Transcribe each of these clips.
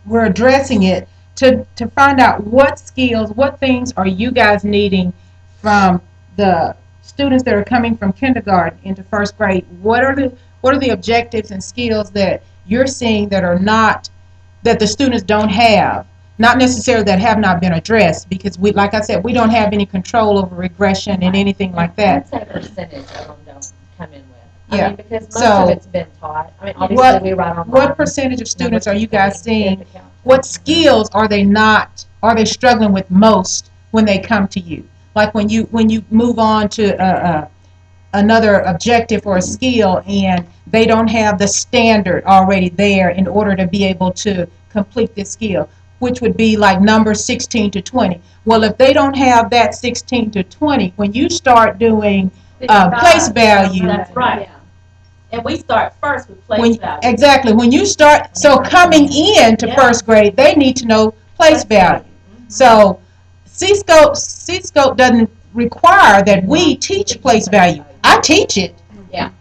we're addressing it to find out what skills, what things are you guys needing from the students that are coming from kindergarten into first grade. What are the objectives and skills that you're seeing that are not, that the students don't have, not necessarily that have not been addressed, because we, like I said, we don't have any control over regression and anything like that. I'd say percentage of them don't come in with. Yeah. I mean, because most of it's been taught. I mean, obviously we write on. What percentage of students are you guys seeing? What skills are they struggling with most when they come to you? Like when you move on to another objective or a skill and they don't have the standard already there in order to be able to complete this skill, which would be like numbers 16 to 20. Well, if they don't have that 16 to 20, when you start doing place value. That's right. Yeah. And we start first with place value. Exactly. When you start, so coming in to first grade, they need to know place value. So CScope doesn't require that we teach place value. I teach it. Yeah.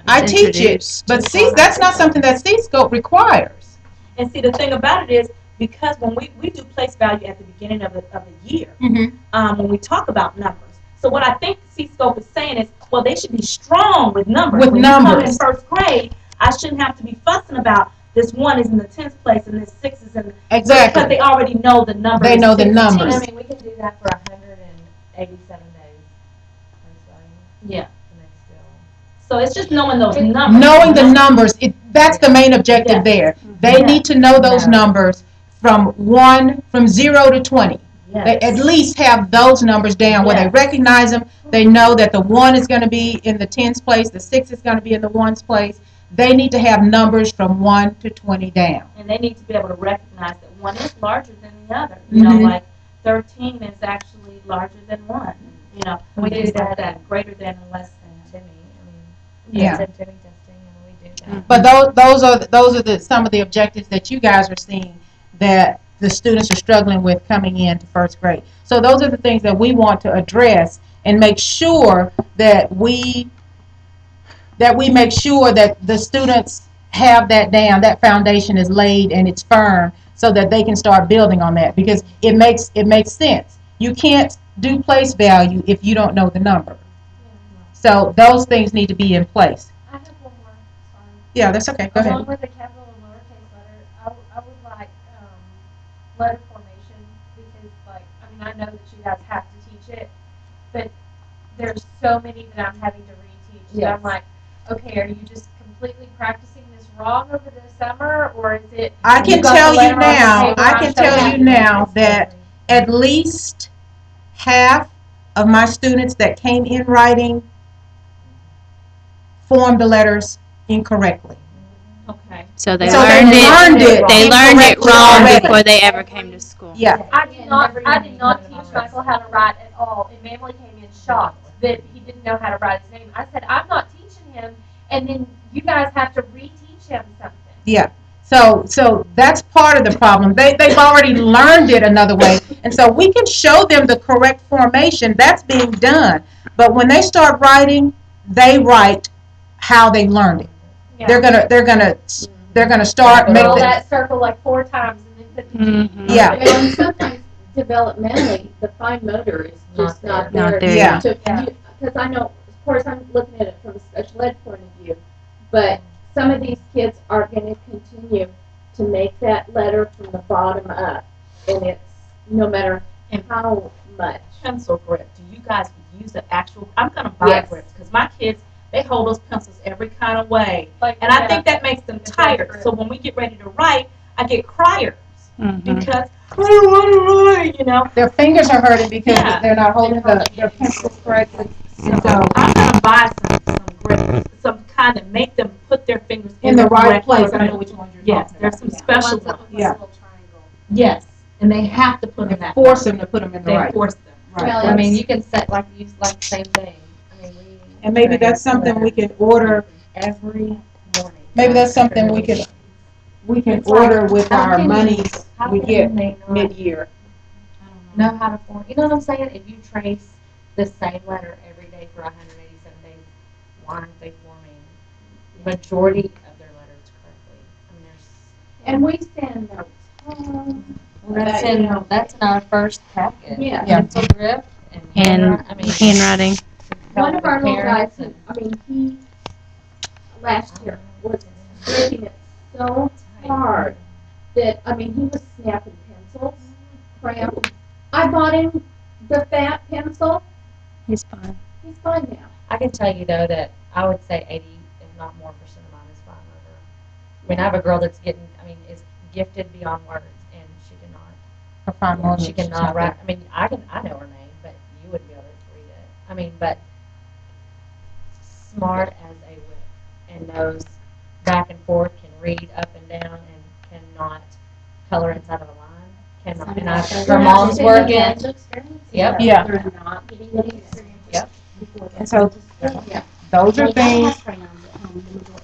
I teach it. But that's not something that CScope requires. And see, the thing about it is, because when we do place value at the beginning of the year, when we talk about numbers. So what I think CScope is saying is, well, they should be strong with numbers. When you come in first grade, I shouldn't have to be fussing about this 1 is in the 10th place and this 6 is in the... Exactly. Because they already know the numbers. They know the numbers. I mean, we can do that for 187 days. Yeah. So it's just knowing those numbers. Knowing the numbers, that's the main objective there. They need to know those numbers from 0 to 20. Yes. They at least have those numbers down where they recognize them. They know that the 1 is going to be in the 10th place, the 6 is going to be in the 1's place. They need to have numbers from 1 to 20 down. And they need to be able to recognize that one is larger than the other. You know, like 13 is actually larger than 1. You know, we do that greater than and less than Timmy. I mean, Timmy testing, and we do that. But those are some of the objectives that you guys are seeing that the students are struggling with coming into first grade. So those are the things that we want to address and make sure that we make sure that the students have that down, that foundation is laid and it's firm, so that they can start building on that, because it makes sense. You can't do place value if you don't know the number. So those things need to be in place. I have one more. Sorry. Yeah, that's okay. Go ahead. Along with the capital and lowercase letter, I would like letter formation, because, like, I mean, I know that you guys have to teach it, but there's so many that I'm having to reteach. Yes. So I'm like, okay, are you just completely practicing this wrong over the summer, or is it? I can tell you now that at least half of my students that came in writing formed the letters incorrectly. Okay. So they So learned it. They learned it wrong already. before they ever came to school. Yeah. I did not teach Michael how to write at all. And Mamley came in shocked that he didn't know how to write his name. I said, I'm not teaching him, and then you guys have to reteach him something. Yeah. So that's part of the problem. They've already learned it another way. And so we can show them the correct formation. That's being done. But when they start writing, they write how they learned it. Yeah. They're gonna start make roll that circle like 4 times and then put the Yeah. And sometimes developmentally, the fine motor is just not there. Yeah. Because I know, of course, I'm looking at it from a special ed point of view, but some of these kids are going to continue to make that letter from the bottom up, and it's no matter how much. Pencil grip. Do you guys use the actual? I'm going to buy grips, because my kids, they hold those pencils every kind of way, and I think that makes them tired. So when we get ready to write, I get criers because I don't want to write. You know, their fingers are hurting because they're not holding their pencils correctly. So I'm going to buy some grips, some kind of make them put their fingers in the right correct place. I know which ones you're Yes, talking there's about. some special ones. Yeah. Yes, and they have to put them in that. Force them to put them in the They right. force them. Right. Well, I mean, you can set use like the same thing. I mean, And maybe that's something we can order every morning. Maybe that's something we can order with our monies we get mid-year. Know how to form. You know what I'm saying? If you trace the same letter every day for 187 days, why aren't they forming majority of their letters correctly? I mean, And we send notes That's in our first packet. Yeah. Yeah. Pencil grip And handwriting. One of our little guys, parents he, last year, was breaking it so hard that, he was snapping pencils, crayons. I bought him the fat pencil. He's fine. He's fine now. I can tell you though that I would say 80, if not more percent of mine is fine motor. I mean, I have a girl that's is gifted beyond words, and she cannot. For fine motor, She cannot write. I mean, I know her name, but you wouldn't be able to read it. I mean, but smart as a whip and knows back and forth, can read up and down, and cannot color inside of a line. Cannot. And her mom's working. Yep. Yeah. They're not getting any experience. Yep. And so, Yeah. those are things,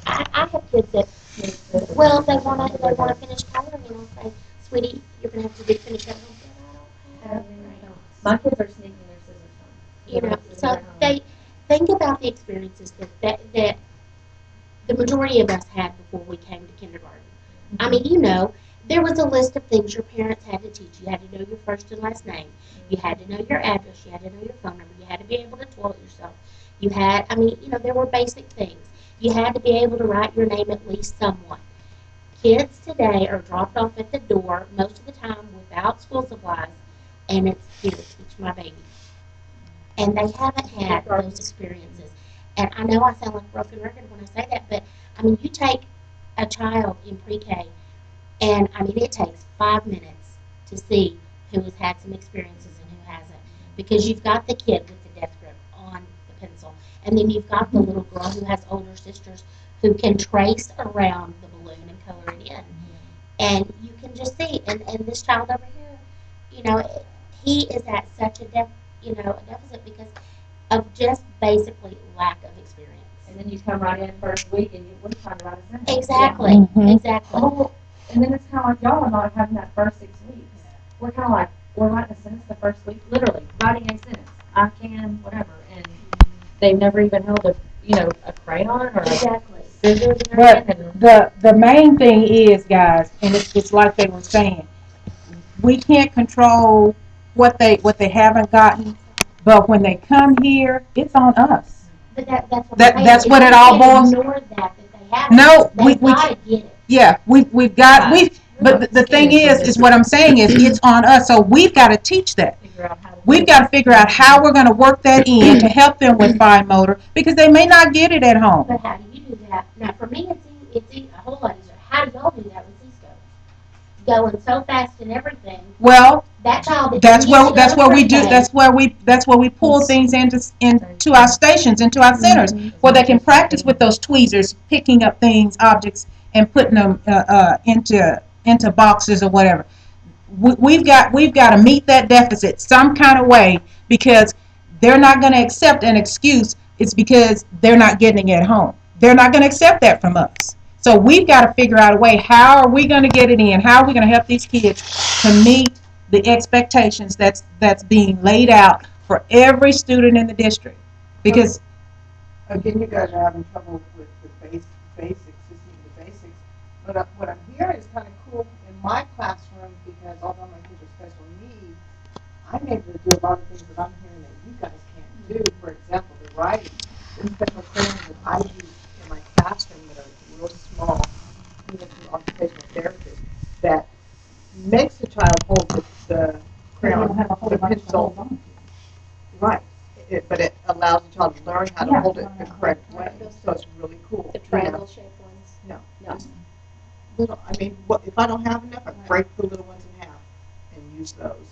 I have kids that, well, they wanna finish coloring, and I'll say, sweetie, you're gonna have to finish that home. My kids are sneaking their scissors home. You know, so they, think about the experiences that the majority of us had before we came to kindergarten. I mean, there was a list of things your parents had to teach. You had to know your first and last name. You had to know your address. You had to know your phone number. You had to be able to toilet yourself. You had, there were basic things. You had to be able to write your name at least somewhat. Kids today are dropped off at the door most of the time without school supplies, and it's here, teach my baby. And they haven't had those experiences. And I know I sound like a broken record when I say that, but you take a child in pre-K, and it takes 5 minutes to see who has had some experiences and who hasn't. Because you've got the kid with the death grip on the pencil, and then you've got the little girl who has older sisters who can trace around the balloon and color it in. And you can just see, and this child over here, he is at such a deficit because of just basically lack of experience. And then you come right in first week and we're trying to write a sentence. Exactly, Mhm. exactly. Oh, and then it's kind of like y'all are not having that first 6 weeks. We're kind of like, we're writing a sentence the first week, literally, writing a sentence. I can, whatever. And they've never even held a crayon or Exactly. scissors in their but hand. And the main thing is, guys, and it's like they were saying, we can't control what they haven't gotten, but when they come here, it's on us. But that's what That- I'm saying. that's If what we it all can't boils- ignore that they haven't. No, we gotta get it. yeah, we've got, but the thing is what I'm saying is, it's on us, so we've got to teach that. figure out how to We've got to figure out how we're going to work that in to help them with fine motor, because they may not get it at home. But how do you do that? Now, for me, it's a whole lot easier. How do y'all do that with CScope? Going so fast and everything. Well, That child that that's used to go where to we do, pre-K, that's where we pull things into our stations, into our centers, where they can practice with those tweezers, picking up things, objects, and putting them into boxes or whatever. We've got to meet that deficit some kind of way, because they're not going to accept an excuse. It's because they're not getting it at home. They're not going to accept that from us. So we've got to figure out a way. How are we going to get it in? How are we going to help these kids to meet the expectations that's being laid out for every student in the district? Because Again, you guys are having trouble with the basics, just the basics. But what I'm hearing is kind of cool in my classroom, because although my kids are special needs, I'm able to do a lot of things that I'm hearing that you guys can't do. For example, the writing. There's special crayons that I use in my classroom that are real small, even from occupational therapists, that makes the child hold the crayon, the pencil. Right. But it allows the child to learn how to hold it the correct way. So it's really cool. The triangle shaped ones. Just little, if I don't have enough, I break the little ones in half and use those.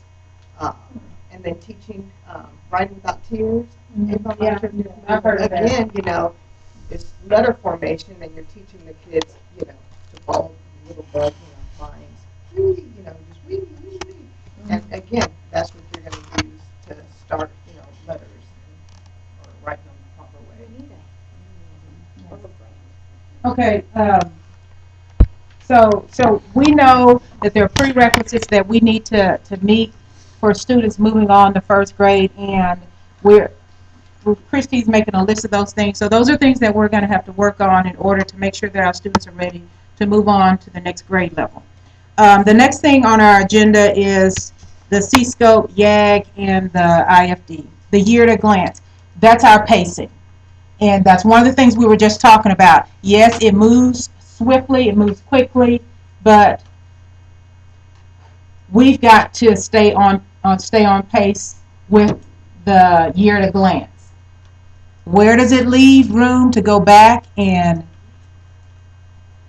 And then teaching writing without tears. Yeah, I've heard of that. Again, it's letter formation, and you're teaching the kids, to follow the little bug, lines. Just read. And again, that's what you're going to use to start, letters, or writing them the proper way. okay, so we know that there are prerequisites that we need to meet for students moving on to first grade, and Christy's making a list of those things. So those are things that we're going to have to work on in order to make sure that our students are ready to move on to the next grade level. The next thing on our agenda is the CScope, YAG, and the IFD, the year at a glance. That's our pacing. And that's one of the things we were just talking about. Yes, it moves swiftly, it moves quickly, but we've got to stay on pace with the year at a glance. Where does it leave room to go back and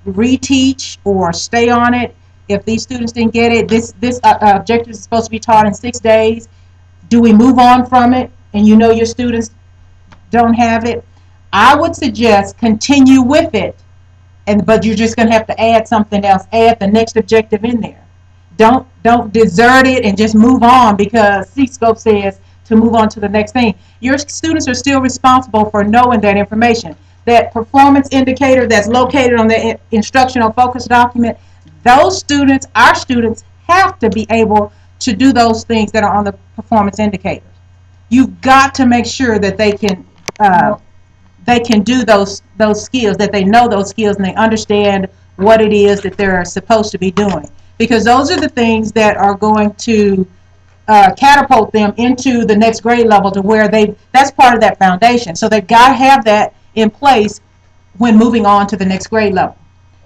reteach or stay on it? If these students didn't get it, this objective is supposed to be taught in 6 days. Do we move on from it? And you know your students don't have it. I would suggest continue with it, but you're just going to have to add something else. Add the next objective in there. Don't desert it and just move on because CScope says to move on to the next thing. Your students are still responsible for knowing that information. That performance indicator that's located on the instructional focus document, those students, our students, have to be able to do those things that are on the performance indicators. You've got to make sure that they can do those skills, that they know those skills and they understand what it is that they're supposed to be doing. Because those are the things that are going to catapult them into the next grade level to where that's part of that foundation. So they've got to have that in place when moving on to the next grade level.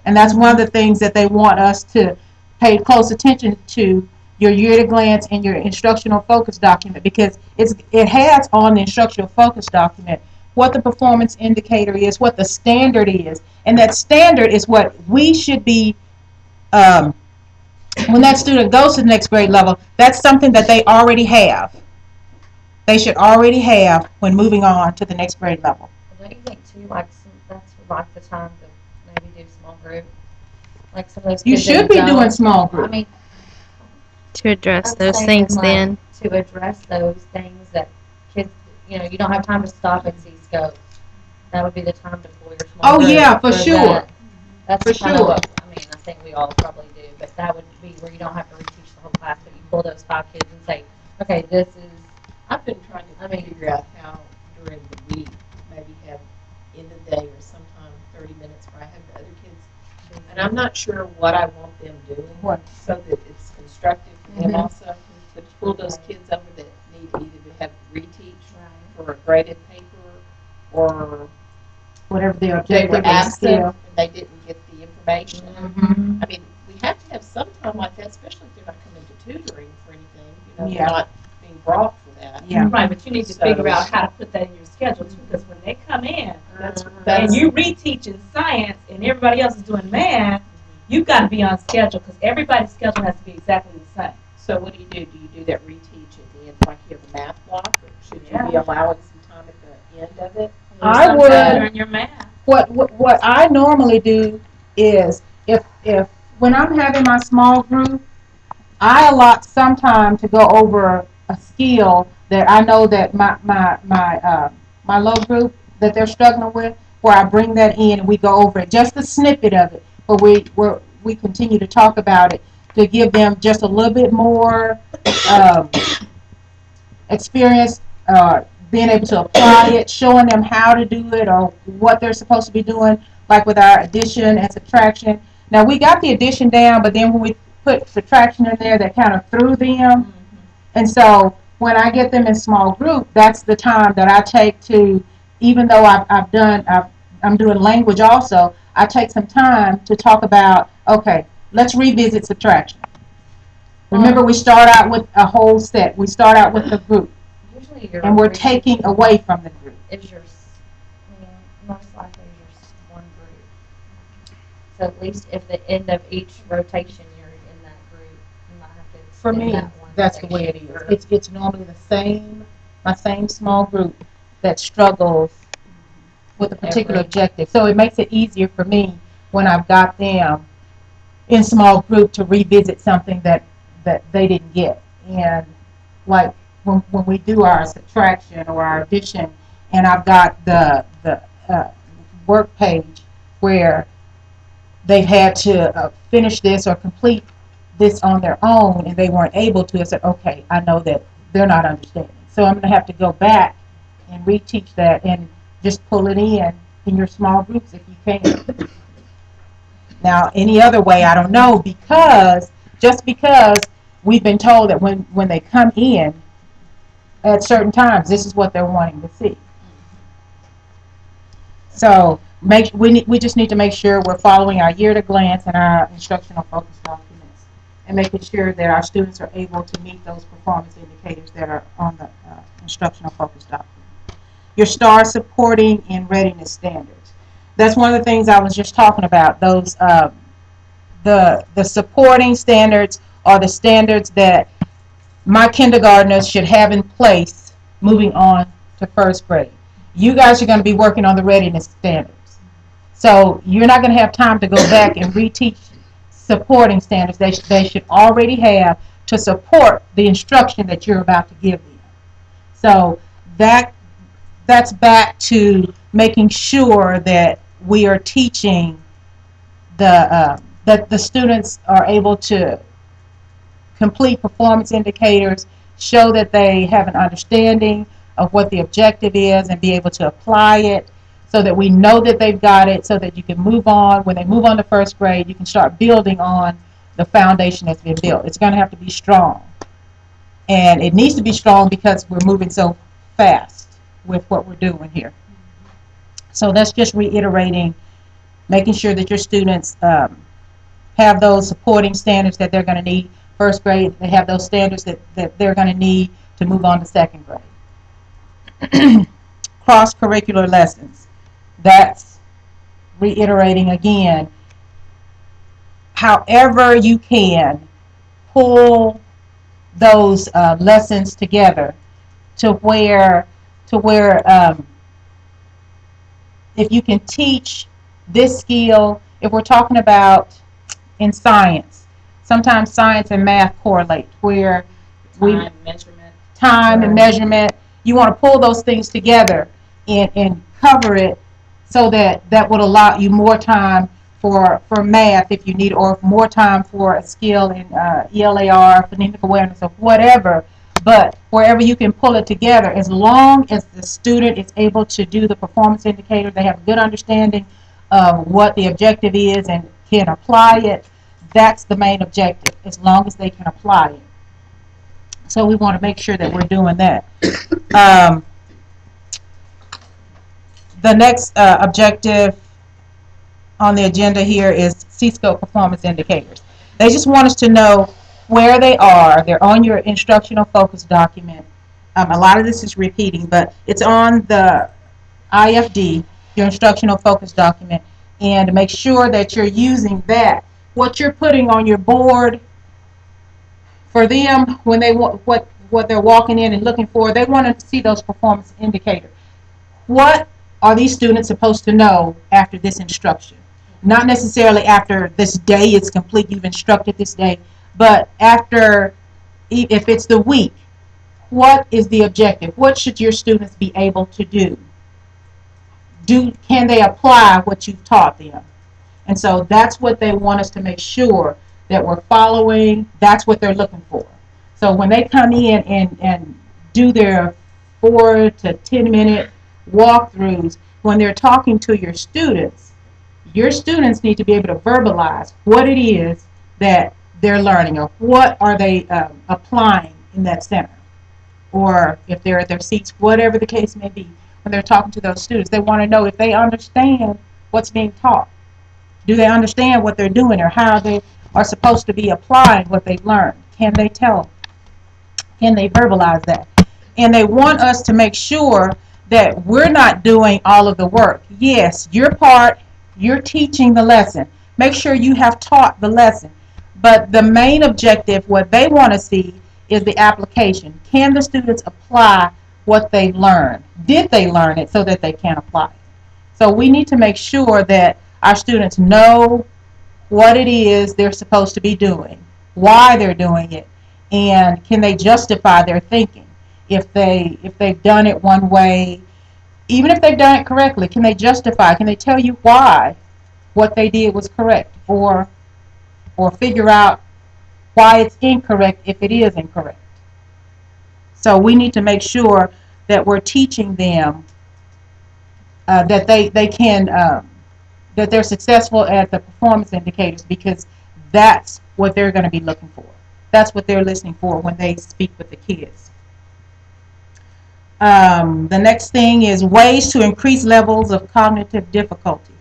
And that's one of the things that they want us to pay close attention to, your year at a glance and your instructional focus document, because it has on the instructional focus document what the performance indicator is, what the standard is, and that standard is what we should be, when that student goes to the next grade level, that's something that they already have. They should already have when moving on to the next grade level. Don't you think too, that's like the time to maybe do small group? Like some of those You kids should that be don't- doing small group. I mean, To address I'm those saying, things like, then. to address those things that kids, you don't have time to stop and see scope. That would be the time to pull your small Oh, group yeah, for sure. that. That's For kind of sure. what, I think we all probably do, but that would be where you don't have to reteach the whole class, but you pull those 5 kids and say, okay, this is, I've been trying to figure out how during the week, maybe have in the day or sometime 30 minutes where I have the other kids. And I'm not sure what I want them doing so that it's constructive for them also. To pull those kids over that need either to have reteach for a graded paper or Whatever the they objective were is. absent and they didn't get the information. Mm-hmm. I mean, we have to have some time like that, especially if they're not coming to tutoring for anything. Yeah. They're not being brought for that. Yeah. Right, but you need to So- figure out how to put that in your schedule too, because when they come in That's and you reteaching science and everybody else is doing math, you've got to be on schedule because everybody's schedule has to be exactly the same. So what do you do? Do you do that reteach at the end, like you have a math block, or should you be allowing some time at the end of it? I Some would- time during your math. What I normally do is if when I'm having my small group, I allot some time to go over a skill that I know that my low group that they're struggling with, where I bring that in and we go over it, just a snippet of it, but we continue to talk about it to give them just a little bit more experience, being able to apply it, showing them how to do it or what they're supposed to be doing, like with our addition and subtraction. Now, we got the addition down, but then when we put subtraction in there, that kind of threw them. And so when I get them in small group, that's the time that I take to, even though I'm doing language also, I take some time to talk about, okay, let's revisit subtraction. Remember, we start out with a whole set. We start out with the group. usually your. And we're taking away from the group. Is your, most likely your one group. So at least if the end of each rotation you're in that group, you might have to For extend me, that one that's the way it section. is. It's normally my same small group that struggles with a particular objective. So it makes it easier for me when I've got them in small group to revisit something that they didn't get. And like when we do our subtraction or our addition, and I've got the work page where they've had to finish this or complete this on their own and they weren't able to, I said, okay, I know that they're not understanding. So I'm going to have to go back and reteach that and just pull it in your small groups if you can. Now, any other way, I don't know, just because we've been told that when they come in at certain times, this is what they're wanting to see. So we just need to make sure we're following our year at a glance and our instructional focus documents, and making sure that our students are able to meet those performance indicators that are on the instructional focus document. Your STAAR supporting and readiness standards. That's one of the things I was just talking about. Those the supporting standards are the standards that my kindergartners should have in place moving on to first grade. You guys are going to be working on the readiness standards. So you're not going to have time to go back and reteach supporting standards they should already have to support the instruction that you're about to give them. So that's back to making sure that we are teaching that the students are able to complete performance indicators, show that they have an understanding of what the objective is and be able to apply it, so that we know that they've got it, so that you can move on. When they move on to first grade, you can start building on the foundation that's been built. It's going to have to be strong. And it needs to be strong because we're moving so fast with what we're doing here. So that's just reiterating, making sure that your students have those supporting standards that they're going to need. First grade, they have those standards that they're going to need to move on to second grade. Cross-curricular lessons. That's reiterating again, however you can pull those lessons together to where if you can teach this skill, if we're talking about in science, sometimes science and math correlate, where time and measurement, you want to pull those things together and cover it so that would allow you more time for math if you need, or more time for a skill in ELAR, phonemic awareness, or whatever. But wherever you can pull it together, as long as the student is able to do the performance indicator, they have a good understanding of what the objective is and can apply it, that's the main objective, as long as they can apply it. So we want to make sure that we're doing that. The next objective on the agenda here is CScope Performance Indicators. They just want us to know where they are. They're on your instructional focus document. A lot of this is repeating, but it's on the IFD, your instructional focus document, and make sure that you're using that. What you're putting on your board for them, when they what they're walking in and looking for, they want to see those performance indicators. What are these students supposed to know after this instruction? Not necessarily after this day is complete, you've instructed this day, but after, if it's the week, what is the objective? What should your students be able to do? Can they apply what you've taught them? And so that's what they want us to make sure that we're following. That's what they're looking for. So when they come in and do their 4 to 10 minute walkthroughs, when they're talking to your students need to be able to verbalize what it is that they're learning, or what are they applying in that center, or if they're at their seats, whatever the case may be. When they're talking to those students, they want to know if they understand what's being taught. Do they understand what they're doing, or how they are supposed to be applying what they've learned? Can they tell? Can they verbalize that? And they want us to make sure that we're not doing all of the work. Yes, your part, you're teaching the lesson. Make sure you have taught the lesson. But the main objective, what they want to see, is the application. Can the students apply what they've learned? Did they learn it so that they can apply it? So we need to make sure that our students know what it is they're supposed to be doing, why they're doing it, and can they justify their thinking. If they've done it one way, even if they've done it correctly, can they justify, can they tell you why what they did was correct, or figure out why it's incorrect if it is incorrect. So we need to make sure that we're teaching them that they can that they're successful at the performance indicators, because that's what they're going to be looking for. That's what they're listening for when they speak with the kids. The next thing is ways to increase levels of cognitive difficulty.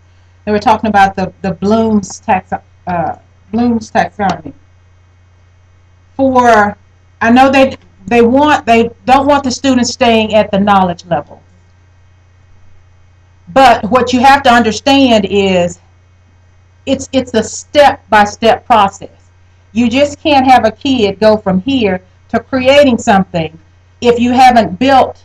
They were talking about the Bloom's taxonomy. I know they don't want the students staying at the knowledge level. But what you have to understand is it's a step-by-step process. You just can't have a kid go from here to creating something if you haven't built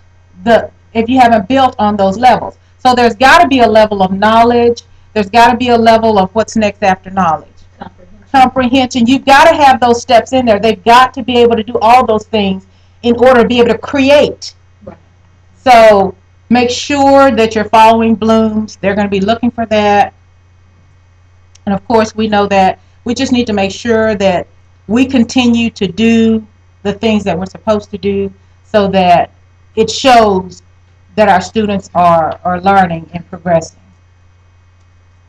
on those levels. So there's got to be a level of knowledge. There's got to be a level of what's next after knowledge. Comprehension. You've got to have those steps in there. They've got to be able to do all those things in order to be able to create. Right. So make sure that you're following Bloom's. They're going to be looking for that. And of course, we know that we just need to make sure that we continue to do the things that we're supposed to do so that it shows that our students are learning and progressing.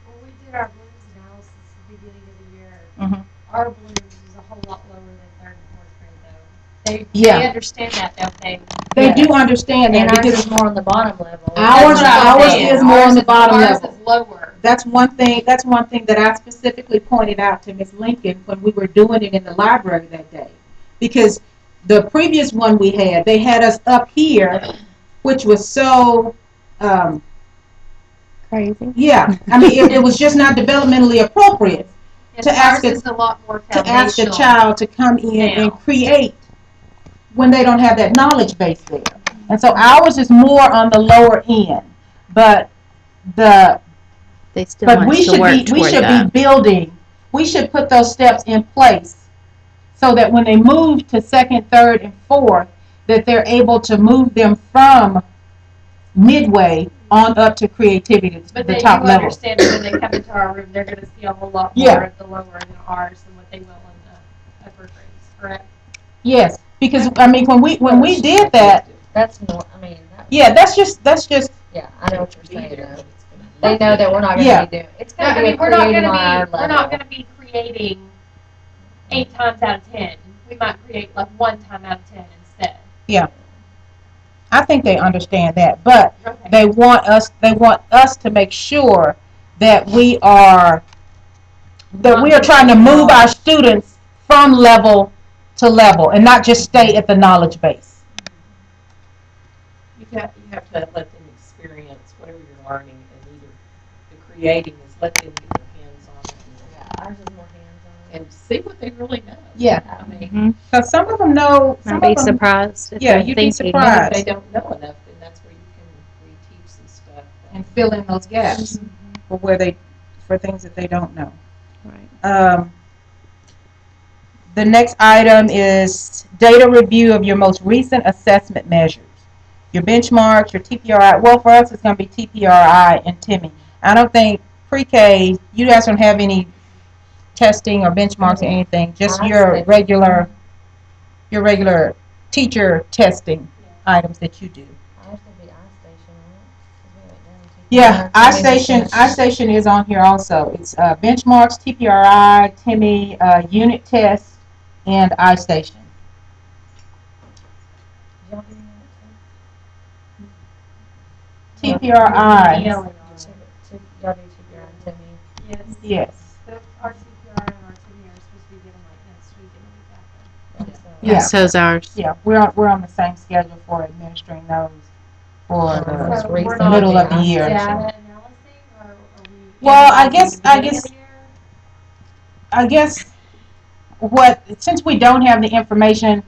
When we did our Bloom's analysis at the beginning of the year, Mm-hmm. our Bloom's is a whole lot lower than 3rd and 4th grade, though. They understand that, don't they? They do understand that, And because ours is more on the bottom level. ours is more on the bottom level. Ours is lower. That's one thing that I specifically pointed out to Ms. Lincoln when we were doing it in the library that day. Because the previous one we had, they had us up here, which was so Crazy. Yeah, I mean, it was just not developmentally appropriate to ask a lot more a child to come in and create when they don't have that knowledge base there. And so ours is more on the lower end, but They still want we to should work be toward that. building. We should put those steps in place so that when they move to 2nd, 3rd, and 4th, that they're able to move them from midway on up to creativity, but the they top do level. understand that when they come into our room, they're going to see a whole lot more of the lower than ours than what they will in the upper grades, correct? Yes, because I mean, when we did that, That's more, I mean. yeah, that's just. Yeah, I know what you're saying, though. They know that we're not going to be doing, it's going to be we're not creating going on our to be, level. we're not going to be creating 8 times out of 10. We might create like 1 time out of 10 instead. Yeah, I think they understand that, but Okay. they want us to make sure that we are trying to move our students from level to level and not just stay at the knowledge base. You have to let them experience whatever you're learning, and either the creating is let them get their hands on it Yeah, ours is more hands-on. and see what they really know. Yeah. I mean, Because some of them know. Some I'd be of them, surprised if yeah, they're you'd be thinking. surprised. if they don't know enough, then that's where you can reteach some stuff. and fill in those gaps for things that they don't know. Right. The next item is data review of your most recent assessment measures. Your benchmarks, your TPRI. Well, for us, it's going to be TPRI and TIMI. I don't think pre-K, you guys don't have any testing or benchmarks or anything, just your regular teacher testing items that you do. Ours would be istation, right? 'Cause we went down to Yeah, TPRI. istation is on here also. It's benchmarks, TPRI, TIMI, unit test, and istation. Y'all do unit TPRI, Y'all do TPRI and TIMI. Yes. yes. Our CPR and our TIMI are supposed to be given like next week and the week after. Yeah. So is ours. Yeah, we're on the same schedule for administering those for Most the recent middle of the year. Data analyzing, or are we? Well, I analyzing guess- at the beginning of the year? Since we don't have the information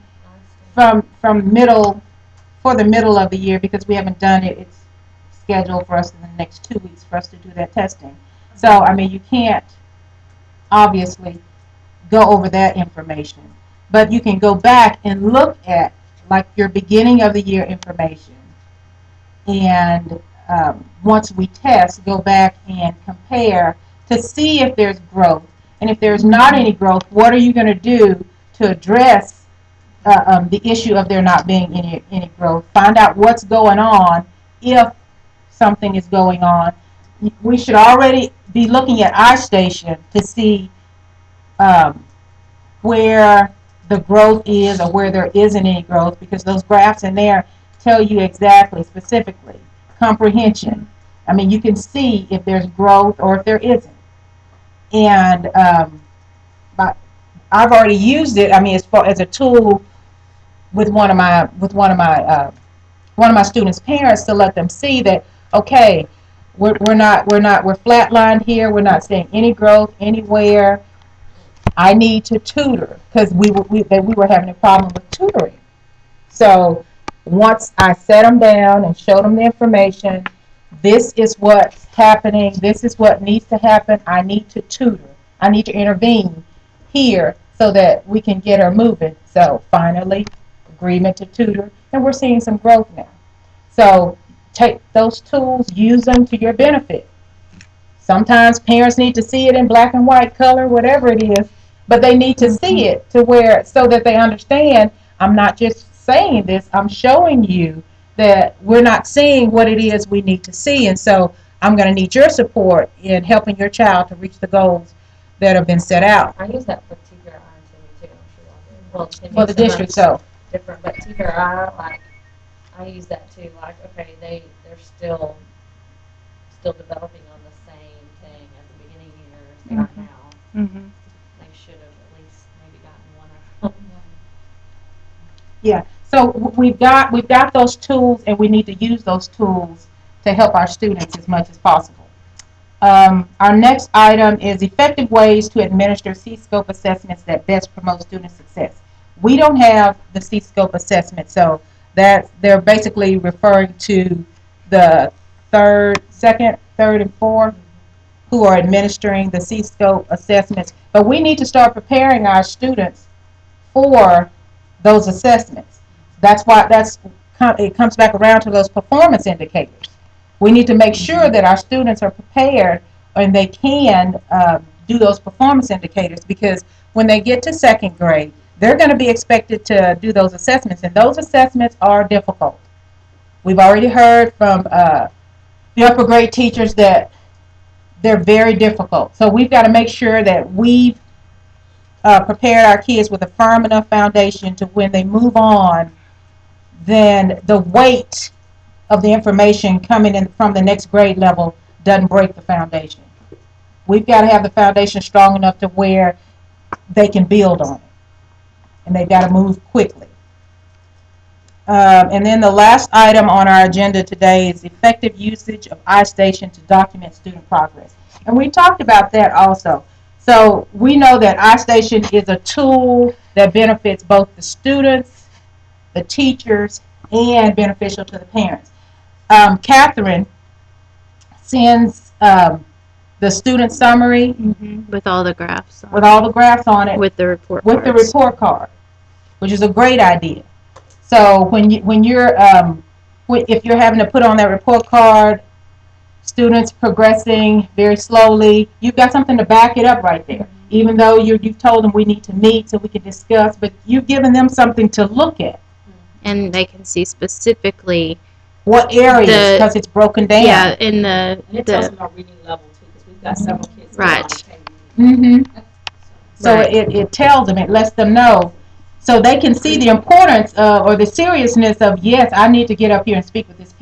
from middle, for the middle of the year, because we haven't done it, it's scheduled for us in the next 2 weeks for us to do that testing. So, I mean, you can't obviously go over that information, but you can go back and look at like your beginning of the year information, and once we test, go back and compare to see if there's growth. And if there's not any growth, what are you going to do to address the issue of there not being any growth? Find out what's going on. If something is going on, we should already be looking at istation to see where the growth is or where there isn't any growth, because those graphs in there tell you exactly, specifically, comprehension. I mean, you can see if there's growth or if there isn't. And but I've already used it. I mean, as a tool with one of my students' parents to let them see that, okay, we're flatlined here. We're not seeing any growth anywhere. I need to tutor, because we were having a problem with tutoring. So once I set them down and showed them the information, this is what's happening. This is what needs to happen. I need to tutor. I need to intervene here so that we can get her moving. So finally, agreement to tutor, and we're seeing some growth now. So take those tools, use them to your benefit. Sometimes parents need to see it in black and white, color, whatever it is, but they need to see it to where, so that they understand, I'm not just saying this, I'm showing you that we're not seeing what it is we need to see, and so I'm going to need your support in helping your child to reach the goals that have been set out. I use that for TPRI and Timmy too, I'm sure y'all do. Well, For the district, so. Different, but TPRI, like, I use that too, like, okay, they're still developing on the same thing at the beginning of the year as they are now. Mm-hmm. They should have at least maybe gotten one of them. Yeah, so we've got those tools, and we need to use those tools to help our students as much as possible. Our next item is effective ways to administer CScope assessments that best promote student success. We don't have the CScope assessment, so that they're basically referring to the second, third, and fourth who are administering the CScope assessments. But we need to start preparing our students for those assessments. That's why it comes back around to those performance indicators. We need to make sure that our students are prepared and they can do those performance indicators, because when they get to second grade, they're going to be expected to do those assessments, and those assessments are difficult. We've already heard from the upper grade teachers that they're very difficult. So we've got to make sure that we've prepared our kids with a firm enough foundation to when they move on, then the weight of the information coming in from the next grade level doesn't break the foundation. We've got to have the foundation strong enough to where they can build on it, and they've got to move quickly. And then the last item on our agenda today is effective usage of istation to document student progress. And we talked about that also. So we know that istation is a tool that benefits both the students, the teachers, and beneficial to the parents. Catherine sends the student summary with all the graphs on it, with the report card, which is a great idea. So if you're having to put on that report card, students progressing very slowly, you've got something to back it up right there. Even though you've told them we need to meet so we can discuss, but you've given them something to look at. And they can see specifically what areas, because it's broken down. Yeah, And it tells them our reading level too, because we've got several kids. Right. So it tells them, it lets them know, so they can see the importance of, or the seriousness of, yes, I need to get up here and speak with this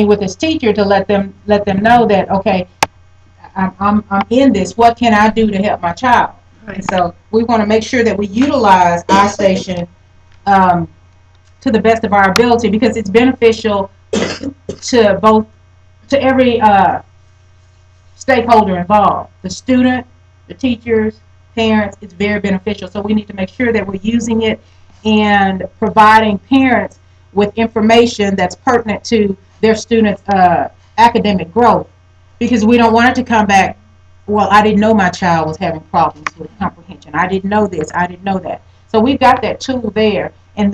with this teacher, to let them know that, okay, I'm in this. What can I do to help my child? Right. And so we want to make sure that we utilize istation to the best of our ability, because it's beneficial to every stakeholder involved, the student, the teachers, parents. It's very beneficial. So we need to make sure that we're using it and providing parents with information that's pertinent to their students' academic growth, because we don't want it to come back, well, I didn't know my child was having problems with comprehension. I didn't know this. I didn't know that. So we've got that tool there, and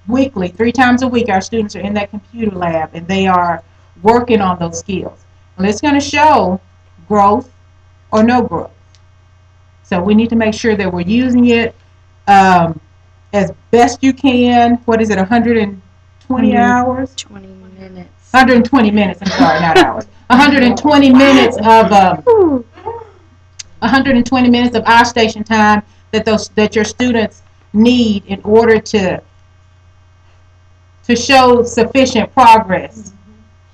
weekly, 3 times a week, our students are in that computer lab, and they are working on those skills. And it's going to show growth or no growth. So we need to make sure that we're using it as best you can. What is it, 120 hours? 20 minutes. 120 minutes, I'm sorry, not hours. 120 minutes of 120 minutes of istation time that your students need in order to show sufficient progress.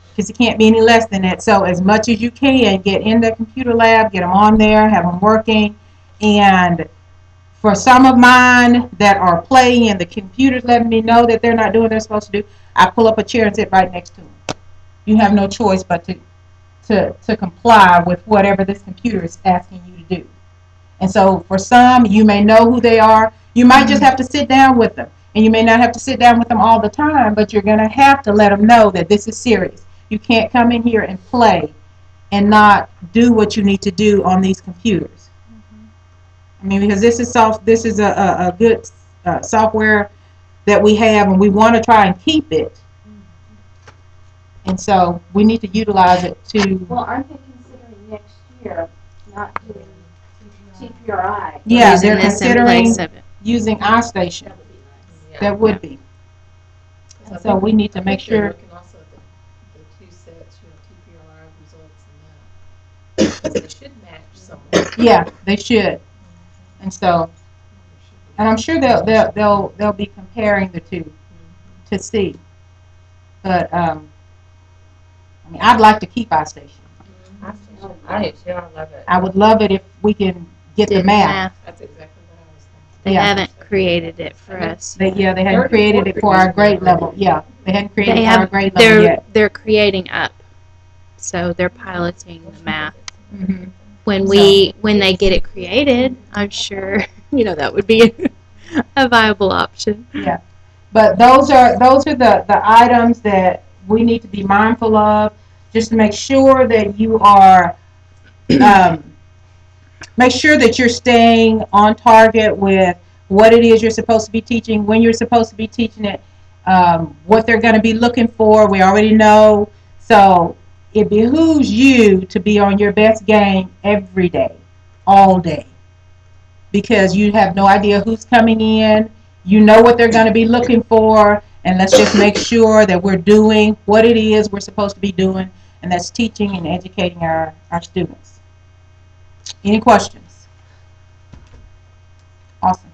Because it can't be any less than that. So as much as you can, get in the computer lab, get them on there, have them working. And for some of mine that are playing and the computer's letting me know that they're not doing what they're supposed to do, I pull up a chair and sit right next to them. You have no choice but to comply with whatever this computer is asking you to do. And so for some, you may know who they are. You might just have to sit down with them. And you may not have to sit down with them all the time, but you're going to have to let them know that this is serious. You can't come in here and play and not do what you need to do on these computers. I mean, because this is a good software that we have, and we want to try and keep it. And so we need to utilize it to. Well, aren't they considering next year not doing TPRI? Yeah, using they're this in considering place of it. using istation. Yeah. That would be. And so we need to make sure. Looking also at the two sets, TPRI results and that. Because they should match somewhat. Yeah, they should. And so, and I'm sure they'll be comparing the two to see. But I mean, I'd like to keep istation. I do too, I love it. I would love it if we can get the Did math. That's exactly what I was thinking. They Yeah. haven't created it for us. They hadn't created it for our grade level. Yeah, they hadn't created They it for our have. grade level yet. They're creating up, so they're piloting the math. Mm-hmm. When they get it created, I'm sure that would be a viable option. Yeah, but those are the items that we need to be mindful of, just to make sure that you are make sure that you're staying on target with what it is you're supposed to be teaching, when you're supposed to be teaching it, what they're going to be looking for. We already know, so it behooves you to be on your best game every day, all day, because you have no idea who's coming in. You know what they're going to be looking for, and let's just make sure that we're doing what it is we're supposed to be doing, and that's teaching and educating our students. Any questions? Awesome.